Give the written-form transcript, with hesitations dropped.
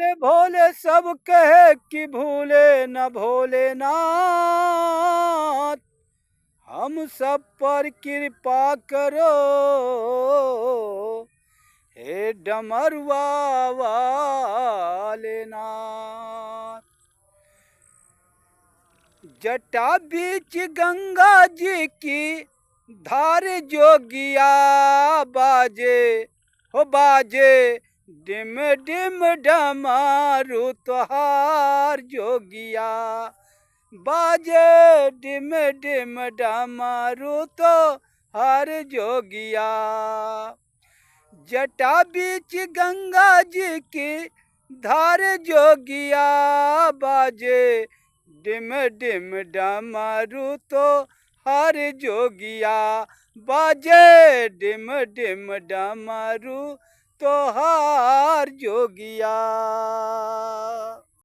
भोले भोले सब कहे कि भूले न भोलेनाथ, हम सब पर कृपा करो हे डमरुआ वाले नाथ। जटा बीच गंगा जी की धार जोगिया बाजे, हो बाजे डिम डिम डमारू तोहार जोगिया, बाजे डिम डिम डमारू तो हर जोगिया। जटा बीच गंगा जी की धार जोगिया बाजे, डिम डिम डमरू तो हर जोगिया, बाजे डिम डिम डमरू तो हर जोगिया।